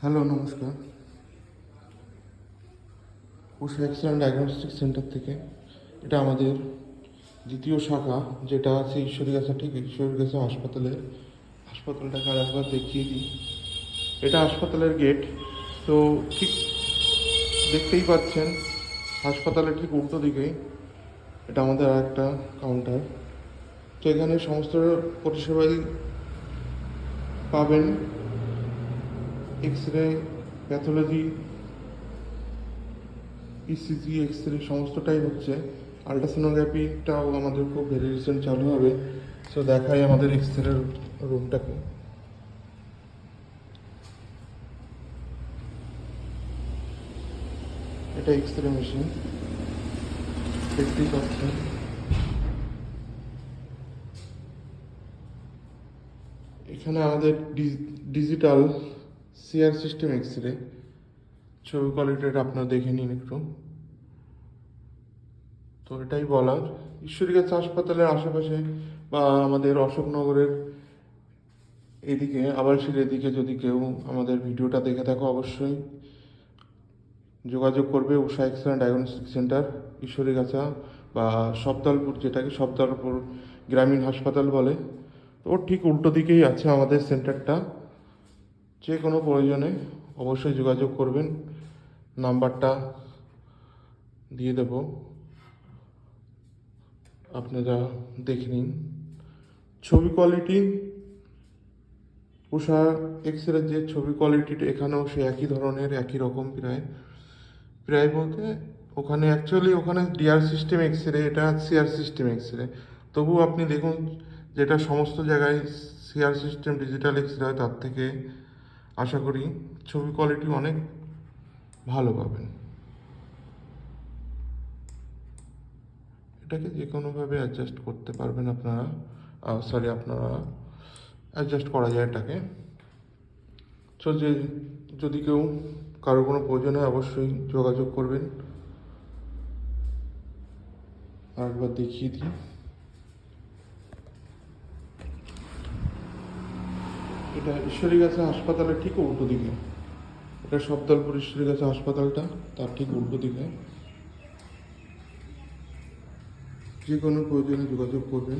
Hello, নমস্কার। উষা X ray diagnostic centre থেকে। এটা আমাদের দ্বিতীয় শাখা, যেটা আছে ঈশ্বরীগাছা, ঠিক ঈশ্বরীগাছা হাসপাতালটাকে আর একবার দেখিয়ে দিই। এটা হাসপাতালের গেট। তো ঠিক দেখতেই পাচ্ছেন, হাসপাতালের ঠিক উল্টো দিকেই এটা আমাদের আর একটা কাউন্টার। তো এখানে সমস্ত পরিষেবাই পাবেন। X ray, pathology, ECG, X ray সমস্তটাই হচ্ছে। আলট্রাসোনোগ্রাফিটাও আমাদের খুব ভেরি রিসেন্ট চালু হবে। সো দেখাই আমাদের এক্স রে রুমটাকে। এটা এক্স রে মেশিন, দেখতেই পাচ্ছেন। এখানে আমাদের digital CR system X ray, ছবি কোয়ালিটিটা আপনারা দেখে নিন একটু। তো এটাই বলার, ঈশ্বরীগাছা হাসপাতালের আশেপাশে বা আমাদের অশোকনগরের এদিকে, আবাসির এদিকে যদি কেউ আমাদের ভিডিওটা দেখে থাকো, অবশ্যই যোগাযোগ করবে Usha X ray diagnostic centre, Ishwarigachha বা সবদলপুর, যেটাকে সবদলপুর গ্রামীণ হাসপাতাল বলে। তো ওর ঠিক উল্টো দিকেই আছে আমাদের সেন্টারটা। যে কোনো প্রয়োজনে অবশ্যই যোগাযোগ করবেন, নাম্বারটা দিয়ে দেব, আপনারা দেখে নিন। ছবি কোয়ালিটি, উষা এক্স রে যে ছবি কোয়ালিটিটা এখানেও সে একই ধরনের, একই রকম। প্রায় প্রায় বলতে ওখানে অ্যাকচুয়ালি ওখানে ডিআর সিস্টেম এক্স রে, এটা সিআর সিস্টেম এক্স রে। তবু আপনি দেখুন, যেটা সমস্ত জায়গায় CR system digital X ray হয়, তার থেকে আশা করি ছবি কোয়ালিটি অনেক ভালো পাবেন। এটাকে যে কোনোভাবে অ্যাডজাস্ট করতে পারবেন আপনারা, আপনারা অ্যাডজাস্ট করা যায় এটাকে। সো যে যদি কেউ কারো কোনো প্রয়োজন হয়, অবশ্যই যোগাযোগ করবেন। আরেকবার দেখিয়ে দিই। এটা ঈশ্বরীগাছা হাসপাতালের ঠিক উল্টো দিকে। এটা সবদলপুর ঈশ্বরীগাছা হাসপাতালটা, তার ঠিক উল্টো দিকে। যে কোনো প্রয়োজনে যোগাযোগ করবেন।